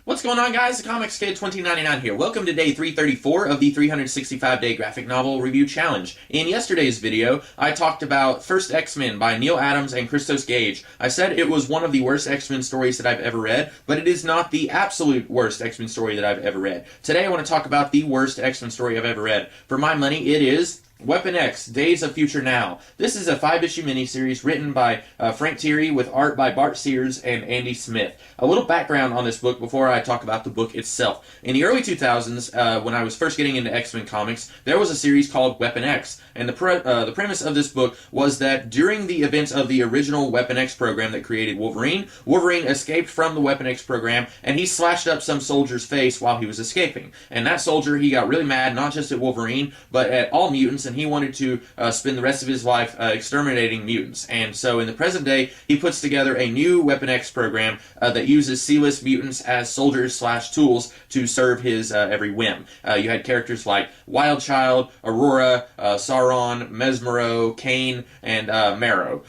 What's going on, guys? The Comics Kid 2099 here. Welcome to day 334 of the 365-day graphic novel review challenge. In yesterday's video, I talked about First X-Men by Neil Adams and Christos Gage. I said it was one of the worst X-Men stories that I've ever read, but it is not the absolute worst X-Men story that I've ever read. Today I want to talk about the worst X-Men story I've ever read. For my money, it is Weapon X, Days of Future Now. This is a 5-issue miniseries written by Frank Thierry with art by Bart Sears and Andy Smith. A little background on this book before I talk about the book itself. In the early 2000s, when I was first getting into X-Men comics, there was a series called Weapon X. And the premise of this book was that during the events of the original Weapon X program that created Wolverine, Wolverine escaped from the Weapon X program, and he slashed up some soldier's face while he was escaping. And that soldier, he got really mad, not just at Wolverine, but at all mutants, and he wanted to spend the rest of his life exterminating mutants. And so in the present day, he puts together a new Weapon X program that uses C-list mutants as soldiers/tools to serve his every whim. You had characters like Wildchild, Aurora, Sauron, Mesmero, Kane, and Marrow.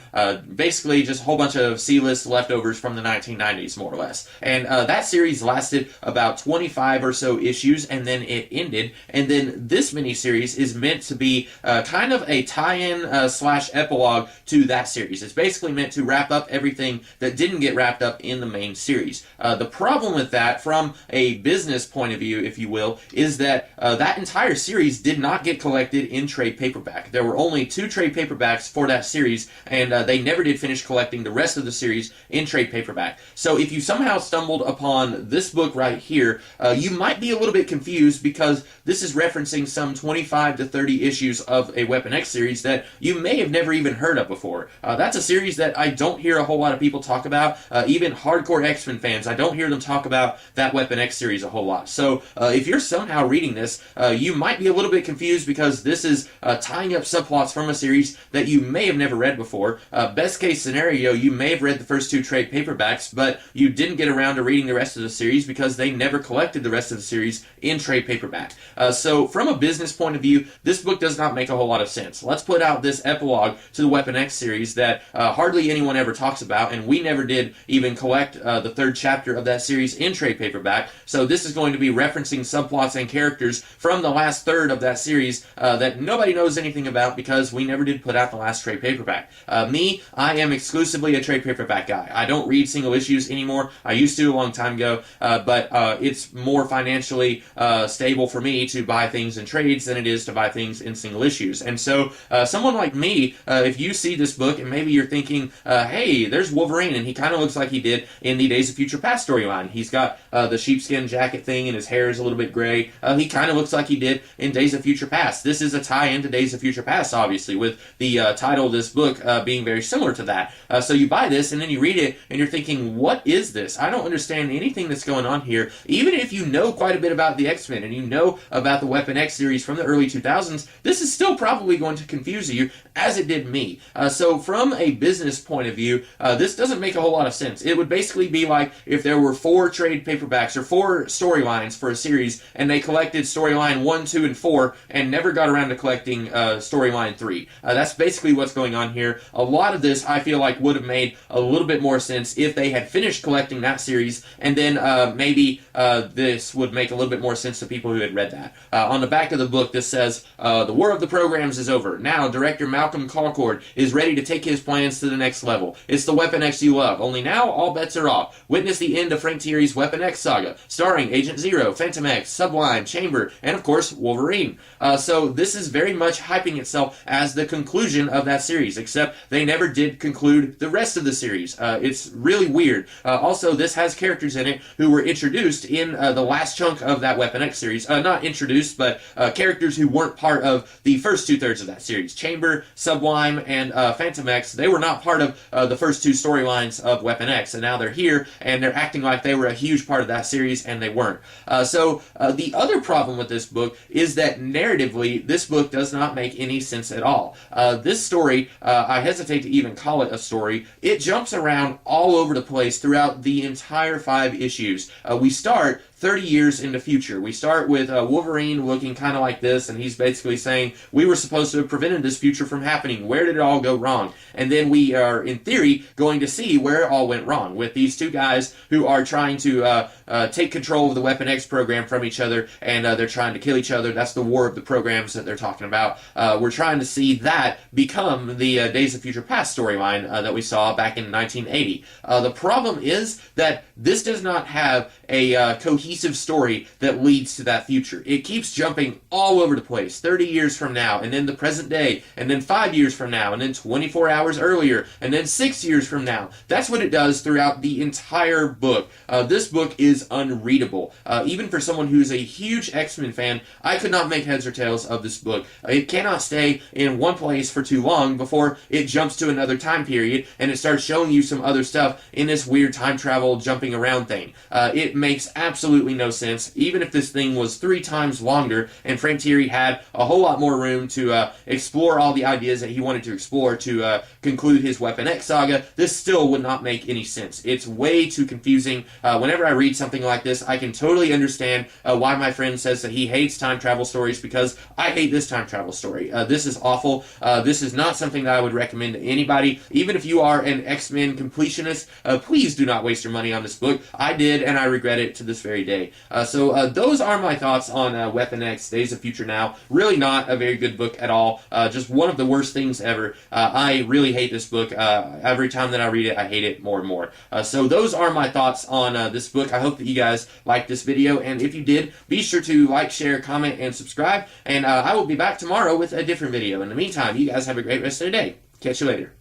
Basically just a whole bunch of C-list leftovers from the 1990s, more or less. And that series lasted about 25 or so issues, and then it ended. And then this miniseries is meant to be kind of a tie-in slash epilogue to that series. It's basically meant to wrap up everything that didn't get wrapped up in the main series. The problem with that, from a business point of view, if you will, is that that entire series did not get collected in trade paperback. There were only 2 trade paperbacks for that series, and they never did finish collecting the rest of the series in trade paperback. So if you somehow stumbled upon this book right here, you might be a little bit confused because this is referencing some 25 to 30 issues of a Weapon X series that you may have never even heard of before. That's a series that I don't hear a whole lot of people talk about. Even hardcore X-Men fans, I don't hear them talk about that Weapon X series a whole lot. So if you're somehow reading this, you might be a little bit confused because this is tying up subplots from a series that you may have never read before. Best case scenario, you may have read the first 2 trade paperbacks, but you didn't get around to reading the rest of the series because they never collected the rest of the series in trade paperback. So from a business point of view, this book does not make a whole lot of sense. Let's put out this epilogue to the Weapon X series that hardly anyone ever talks about, and we never did even collect the 3rd chapter of that series in trade paperback. So this is going to be referencing subplots and characters from the last third of that series that nobody knows anything about because we never did put out the last trade paperback. I am exclusively a trade paperback guy. I don't read single issues anymore. I used to a long time ago, but it's more financially stable for me to buy things in trades than it is to buy things in single issues. And so someone like me, if you see this book and maybe you're thinking, hey, there's Wolverine, and he kind of looks like he did in the Days of Future Past storyline. He's got the sheepskin jacket thing and his hair is a little bit gray. He kind of looks like he did in Days of Future Past. This is a tie-in to Days of Future Past, obviously, with the title of this book being very similar to that. So you buy this and then you read it and you're thinking, what is this? I don't understand anything that's going on here. Even if you know quite a bit about the X-Men and you know about the Weapon X series from the early 2000s, this is still probably going to confuse you, as it did me. So from a business point of view, this doesn't make a whole lot of sense. It would basically be like if there were 4 trade paperbacks or 4 storylines for a series, and they collected storyline 1, 2, and 4, and never got around to collecting storyline 3. That's basically what's going on here. A lot of this, I feel like, would have made a little bit more sense if they had finished collecting that series, and then maybe this would make a little bit more sense to people who had read that. On the back of the book, this says, the War of the Programs is over. Now, director Malcolm Colcord is ready to take his plans to the next level. It's the Weapon X you love, only now all bets are off. Witness the end of Frank Thierry's Weapon X saga, starring Agent Zero, Phantom X, Sublime, Chamber, and of course, Wolverine. So this is very much hyping itself as the conclusion of that series, except they never did conclude the rest of the series. It's really weird. Also, this has characters in it who were introduced in the last chunk of that Weapon X series. Not introduced, but characters who weren't part of the first 2/3 of that series. Chamber, Sublime, and Phantom X, they were not part of the first 2 storylines of Weapon X, and now they're here, and they're acting like they were a huge part of that series, and they weren't. So the other problem with this book is that narratively, this book does not make any sense at all. This story, I hesitate to even call it a story, it jumps around all over the place throughout the entire 5 issues. We start 30 years in the future. We start with Wolverine looking kind of like this, and he's basically saying, we were supposed to have prevented this future from happening. Where did it all go wrong? And then we are, in theory, going to see where it all went wrong with these two guys who are trying to take control of the Weapon X program from each other, and they're trying to kill each other. That's the war of the programs that they're talking about. We're trying to see that become the Days of Future Past storyline that we saw back in 1980. The problem is that this does not have a cohesive story that leads to that future. It keeps jumping all over the place. 30 years from now, and then the present day, and then 5 years from now, and then 24 hours earlier, and then 6 years from now. That's what it does throughout the entire book. This book is unreadable. Even for someone who's a huge X-Men fan, I could not make heads or tails of this book. It cannot stay in one place for too long before it jumps to another time period, and it starts showing you some other stuff in this weird time travel jumping around thing. It makes absolutely no sense, even if this thing was 3 times longer, and Frank Thierry had a whole lot more room to explore all the ideas that he wanted to explore to conclude his Weapon X saga. This still would not make any sense. It's way too confusing. Whenever I read something like this, I can totally understand why my friend says that he hates time travel stories, because I hate this time travel story. This is awful. This is not something that I would recommend to anybody. Even if you are an X-Men completionist, please do not waste your money on this book. I did, and I regret it to this very day. So those are my thoughts on Weapon X, Days of Future Now. Really not a very good book at all. Just one of the worst things ever. I really hate this book. Every time that I read it, I hate it more and more. So those are my thoughts on this book. I hope that you guys liked this video, and if you did, be sure to like, share, comment, and subscribe, and I will be back tomorrow with a different video. In the meantime, you guys have a great rest of the day. Catch you later.